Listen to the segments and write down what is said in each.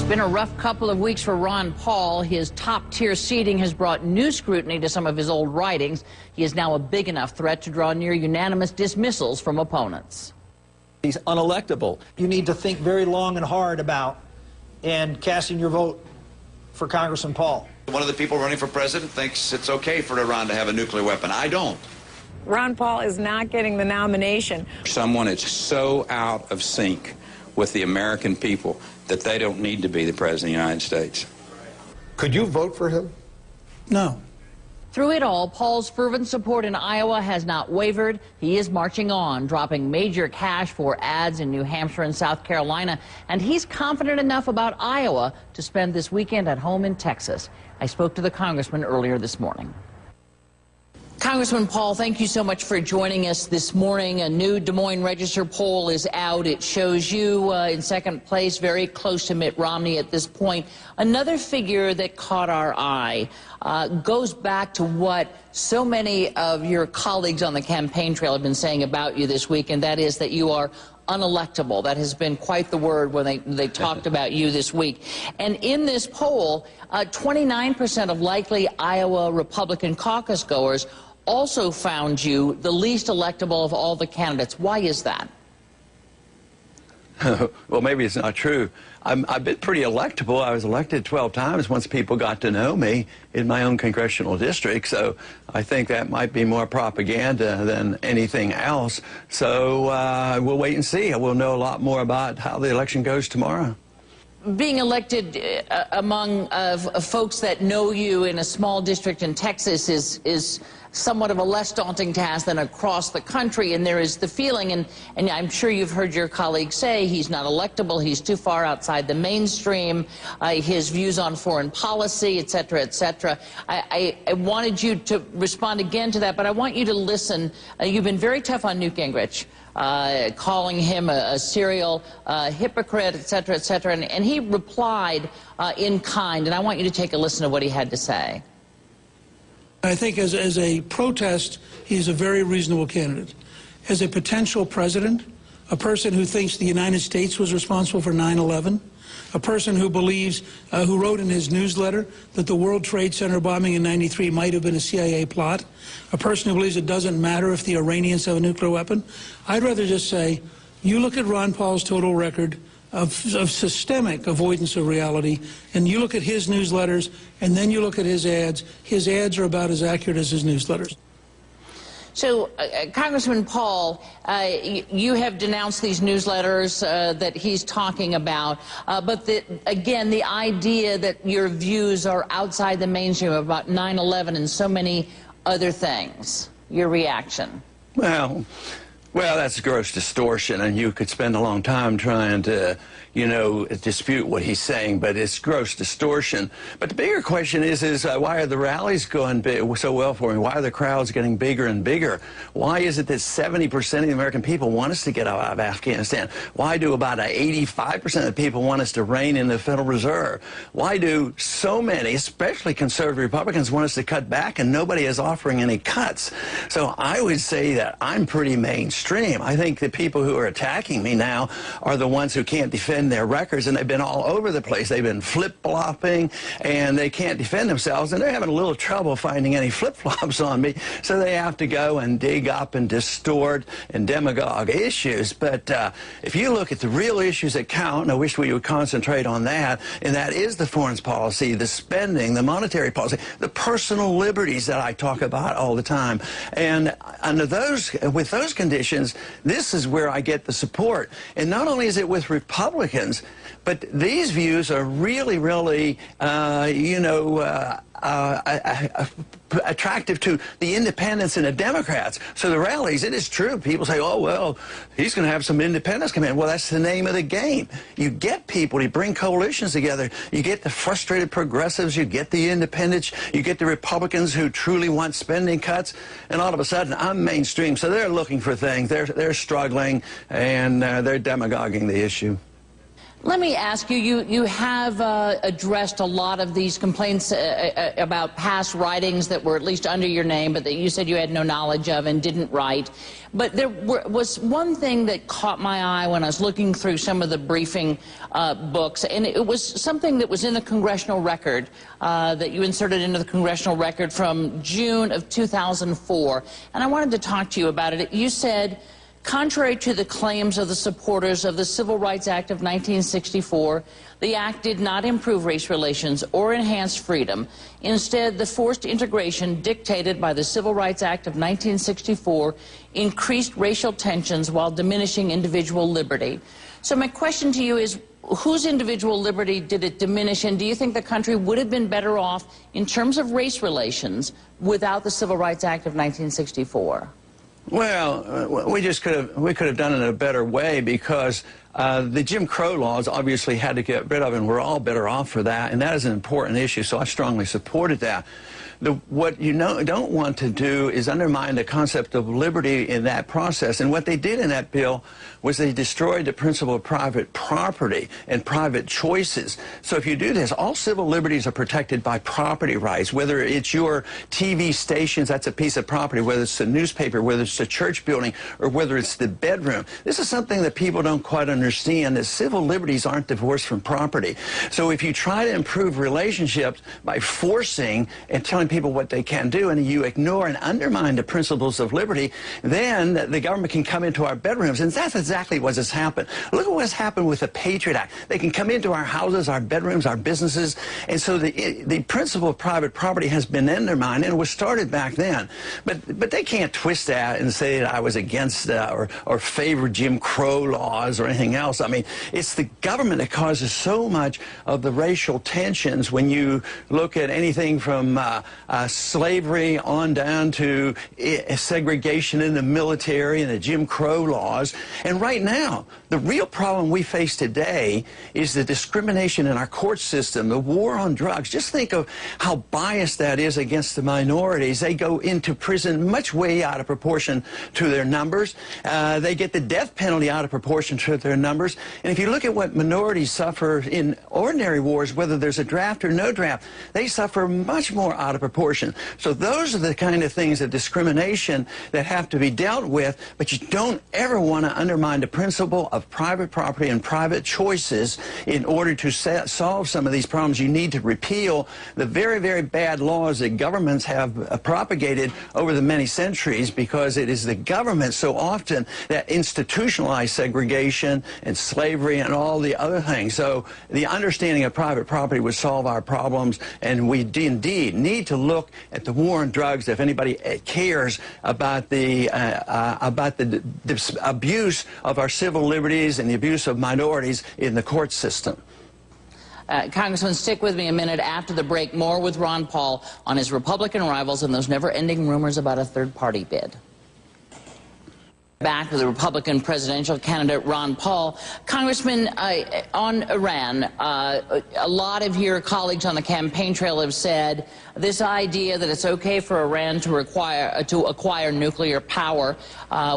It's been a rough couple of weeks for Ron Paul. His top-tier seating has brought new scrutiny to some of his old writings. He is now a big enough threat to draw near unanimous dismissals from opponents. He's unelectable. You need to think very long and hard about and casting your vote for Congressman Paul. One of the people running for president thinks it's okay for Iran to have a nuclear weapon. I don't. Ron Paul is not getting the nomination. Someone is so out of sync with the American people that they don't need to be the President of the United States. Could you vote for him? No. Through it all, Paul's fervent support in Iowa has not wavered. He is marching on, dropping major cash for ads in New Hampshire and South Carolina, and he's confident enough about Iowa to spend this weekend at home in Texas. I spoke to the congressman earlier this morning. Congressman Paul, thank you so much for joining us this morning. A new Des Moines Register poll is out. It shows you in second place, very close to Mitt Romney at this point. Another figure that caught our eye goes back to what so many of your colleagues on the campaign trail have been saying about you this week, and that is that you are unelectable. That has been quite the word when they talked about you this week. And in this poll, 29% of likely Iowa Republican caucus goers also found you the least electable of all the candidates. Why is that? Well, maybe it's not true. I've been pretty electable. I was elected 12 times once people got to know me in my own congressional district, so I think that might be more propaganda than anything else. So we'll wait and see. We'll know a lot more about how the election goes tomorrow. Being elected among folks that know you in a small district in Texas is somewhat of a less daunting task than across the country, and there is the feeling, and I'm sure you've heard your colleagues say, he's not electable, he's too far outside the mainstream, his views on foreign policy, et cetera, et cetera. I wanted you to respond again to that, but I want you to listen. You've been very tough on Newt Gingrich, calling him a serial hypocrite, et cetera, and he replied in kind, and I want you to take a listen to what he had to say. I think as a protest, he's a very reasonable candidate. As a potential president, a person who thinks the United States was responsible for 9/11, a person who believes, who wrote in his newsletter that the World Trade Center bombing in '93 might have been a CIA plot, a person who believes it doesn't matter if the Iranians have a nuclear weapon. I'd rather just say, you look at Ron Paul's total record of systemic avoidance of reality, and you look at his newsletters, and then you look at his ads are about as accurate as his newsletters. So, Congressman Paul, you have denounced these newsletters that he's talking about, but again, the idea that your views are outside the mainstream about 9/11 and so many other things, your reaction? Well, that's gross distortion, and you could spend a long time trying to, dispute what he's saying, but it's gross distortion. But the bigger question is why are the rallies going so well for me? Why are the crowds getting bigger and bigger? Why is it that 70% of the American people want us to get out of Afghanistan? Why do about 85% of the people want us to rein in the Federal Reserve? Why do so many, especially conservative Republicans, want us to cut back, and nobody is offering any cuts? So I would say that I'm pretty mainstream. I think the people who are attacking me now are the ones who can't defend their records, and they've been all over the place. They've been flip-flopping, and they can't defend themselves, and they're having a little trouble finding any flip-flops on me, so they have to go and dig up and distort and demagogue issues. But if you look at the real issues that count, and I wish we would concentrate on that, and that is the foreign policy, the spending, the monetary policy, the personal liberties that I talk about all the time. And under with those conditions, this is where I get the support. And not only is it with Republicans, but these views are really, really, attractive to the independents and the Democrats. So the rallies, it is true. People say, oh, well, he's going to have some independents come in. Well, that's the name of the game. You get people, you bring coalitions together. You get the frustrated progressives, you get the independents, you get the Republicans who truly want spending cuts, and all of a sudden, I'm mainstream. So they're looking for things. They're struggling, and they're demagoguing the issue. Let me ask you, you have addressed a lot of these complaints about past writings that were at least under your name, but that you said you had no knowledge of and didn't write. But there was one thing that caught my eye when I was looking through some of the briefing books, and it was something that was in the Congressional Record, that you inserted into the Congressional Record from June of 2004. And I wanted to talk to you about it. You said, contrary to the claims of the supporters of the Civil Rights Act of 1964, the act did not improve race relations or enhance freedom. Instead, the forced integration dictated by the Civil Rights Act of 1964 increased racial tensions while diminishing individual liberty. So my question to you is, whose individual liberty did it diminish, and do you think the country would have been better off in terms of race relations without the Civil Rights Act of 1964? Well, we could have done it in a better way, because the Jim Crow laws obviously had to get rid of, and we're all better off for that, and that is an important issue, so I strongly supported that. What you don't want to do is undermine the concept of liberty in that process. And what they did in that bill was they destroyed the principle of private property and private choices. So if you do this, all civil liberties are protected by property rights, whether it's your TV stations, that's a piece of property, whether it's a newspaper, whether it's a church building, or whether it's the bedroom. This is something that people don't quite understand, that civil liberties aren't divorced from property. So if you try to improve relationships by forcing and telling people what they can do, and you ignore and undermine the principles of liberty, then the government can come into our bedrooms, and that's exactly what has happened. Look at what's happened with the Patriot Act. They can come into our houses, our bedrooms, our businesses, and so the principle of private property has been undermined, and it was started back then. But they can't twist that and say that I was against or favor Jim Crow laws or anything else. I mean, it's the government that causes so much of the racial tensions when you look at anything from slavery on down to segregation in the military and the Jim Crow laws. And right now, the real problem we face today is the discrimination in our court system, the war on drugs. Just think of how biased that is against the minorities. They go into prison much way out of proportion to their numbers. They get the death penalty out of proportion to their numbers. And if you look at what minorities suffer in ordinary wars, whether there's a draft or no draft, they suffer much more out of proportion. So those are the kind of things of discrimination that have to be dealt with, but you don't ever want to undermine the principle of private property and private choices. In order to solve some of these problems, you need to repeal the very, very bad laws that governments have propagated over the many centuries, because it is the government so often that institutionalized segregation and slavery and all the other things. So the understanding of private property would solve our problems, and we indeed need to look at the war on drugs if anybody cares about the abuse of our civil liberties and the abuse of minorities in the court system. Congressman, stick with me a minute. After the break, more with Ron Paul on his Republican rivals and those never-ending rumors about a third-party bid. Back to the Republican presidential candidate Ron Paul. Congressman, on Iran, a lot of your colleagues on the campaign trail have said this idea that it's okay for Iran to acquire nuclear power,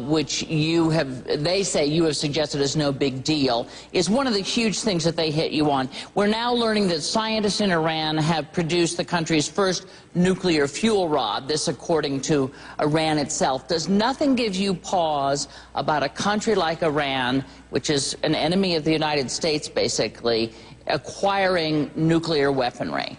which they say you have suggested is no big deal, is one of the huge things that they hit you on. We're now learning that scientists in Iran have produced the country's first nuclear fuel rod, this according to Iran itself. Does nothing give you pause about a country like Iran, which is an enemy of the United States, basically, acquiring nuclear weaponry?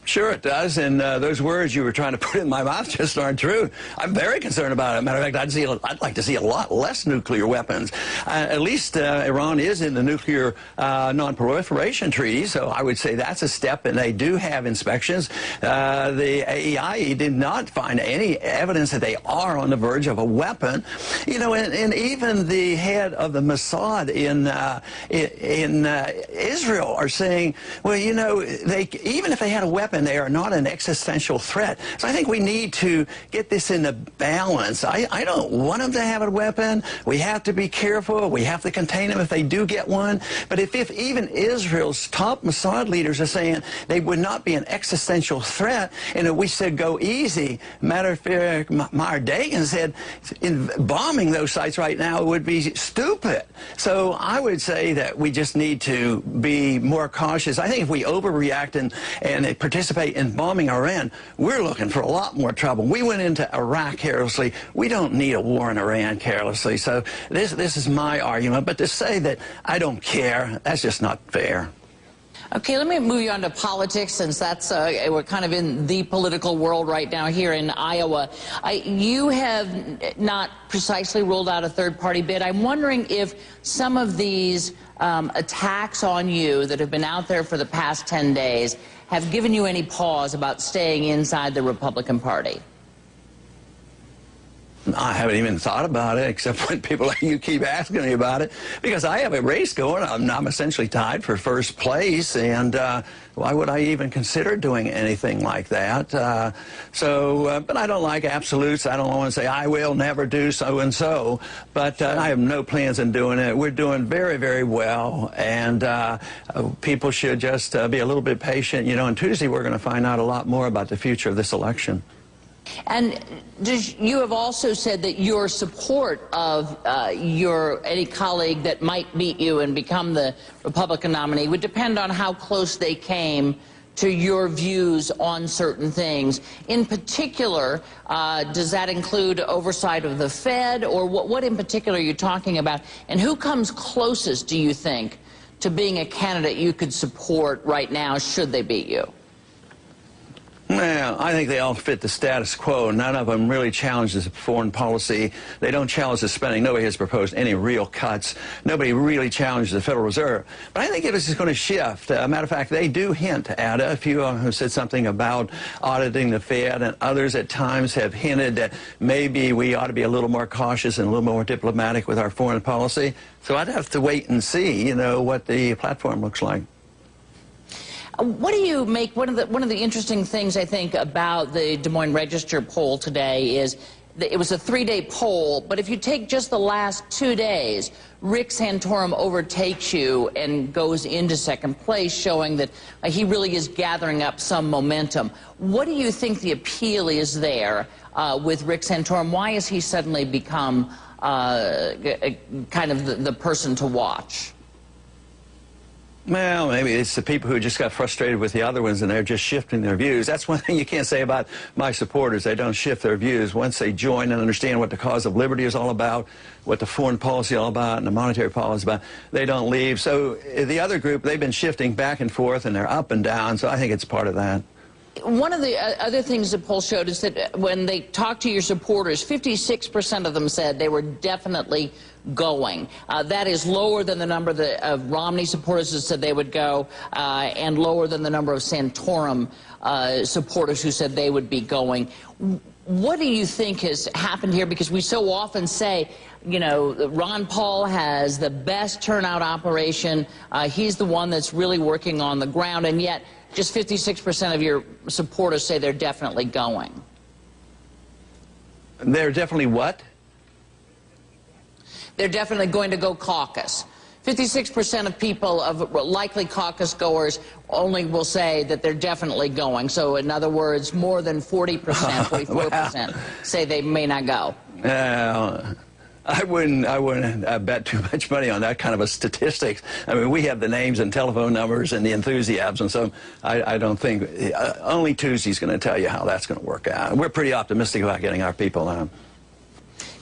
Sure it does, and those words you were trying to put in my mouth just aren't true. I'm very concerned about it. Matter of fact, I'd like to see a lot less nuclear weapons. At least Iran is in the nuclear non-proliferation treaty, so I would say that's a step, and they do have inspections. The AEIE did not find any evidence that they are on the verge of a weapon. You know, and even the head of the Mossad in Israel are saying, well, you know, even if they had a weapon, weapon. They are not an existential threat. So I think we need to get this into balance. I don't want them to have a weapon. We have to be careful. We have to contain them if they do get one. But if even Israel's top Mossad leaders are saying they would not be an existential threat, and if we said go easy, matter of fact, Meir Dagan said bombing those sites right now would be stupid. So I would say that we just need to be more cautious. I think if we overreact and participate in bombing Iran, we're looking for a lot more trouble. We went into Iraq carelessly. We don't need a war in Iran carelessly. So this is my argument. But to say that I don't care, that's just not fair. Okay, let me move you on to politics, since that's we're kind of in the political world right now here in Iowa. You have not precisely ruled out a third-party bid. I'm wondering if some of these attacks on you that have been out there for the past 10 days have given you any pause about staying inside the Republican Party. I haven't even thought about it, except when people like you keep asking me about it, because I have a race going. I'm essentially tied for first place, and why would I even consider doing anything like that? But I don't like absolutes. I don't want to say I will never do so-and-so, but I have no plans in doing it. We're doing very, very well, and people should just be a little bit patient. You know, on Tuesday we're going to find out a lot more about the future of this election. And you have also said that your support of any colleague that might beat you and become the Republican nominee would depend on how close they came to your views on certain things. In particular, does that include oversight of the Fed, or what in particular are you talking about? And who comes closest, do you think, to being a candidate you could support right now should they beat you? Well, I think they all fit the status quo. None of them really challenge the foreign policy. They don't challenge the spending. Nobody has proposed any real cuts. Nobody really challenges the Federal Reserve. But I think it is going to shift. Matter of fact, they do hint at it. A few of them have said something about auditing the Fed, and others at times have hinted that maybe we ought to be a little more cautious and a little more diplomatic with our foreign policy. So I'd have to wait and see, you know, what the platform looks like. What do you make? One of the interesting things I think about the Des Moines Register poll today is that it was a 3-day poll, but if you take just the last 2 days, Rick Santorum overtakes you and goes into second place, showing that he really is gathering up some momentum. What do you think the appeal is there with Rick Santorum? Why has he suddenly become kind of the person to watch? Well, maybe it's the people who just got frustrated with the other ones and they're just shifting their views. That's one thing you can't say about my supporters. They don't shift their views. Once they join and understand what the cause of liberty is all about, what the foreign policy is all about, and the monetary policy is about, they don't leave. So the other group, they've been shifting back and forth and they're up and down, so I think it's part of that. One of the other things the poll showed is that when they talked to your supporters, 56% of them said they were definitely going. That is lower than the number of Romney supporters who said they would go, and lower than the number of Santorum supporters who said they would be going. What do you think has happened here? Because we so often say, you know, Ron Paul has the best turnout operation. He's the one that's really working on the ground, and yet just 56% of your supporters say they're definitely going. They're definitely what? They're definitely going to go caucus. 56% of people, of likely caucus goers, only will say that they're definitely going. So in other words, more than 40%, 44% say they may not go. I wouldn't bet too much money on that kind of a statistics. I mean, we have the names and telephone numbers and the enthusiasm, so I don't think, only Tuesday's going to tell you how that's going to work out. We're pretty optimistic about getting our people out.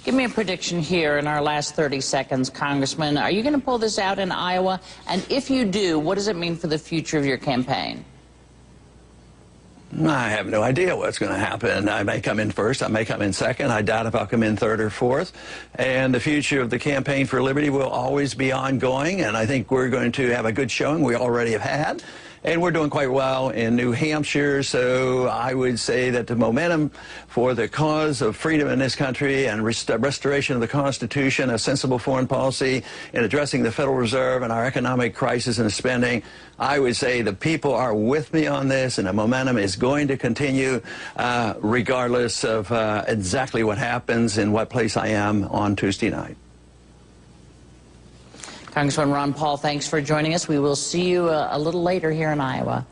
Give me a prediction here in our last 30 seconds, Congressman. Are you going to pull this out in Iowa? And if you do, what does it mean for the future of your campaign? I have no idea what's going to happen. I may come in first. I may come in second. I doubt if I'll come in third or fourth. And the future of the Campaign for Liberty will always be ongoing, and I think we're going to have a good showing. We already have had. and we're doing quite well in New Hampshire. So I would say that the momentum for the cause of freedom in this country and restoration of the Constitution, a sensible foreign policy, and addressing the Federal Reserve and our economic crisis and spending, I would say the people are with me on this, and the momentum is going to continue regardless of exactly what happens and what place I am on Tuesday night. Congressman Ron Paul, thanks for joining us. We will see you a little later here in Iowa.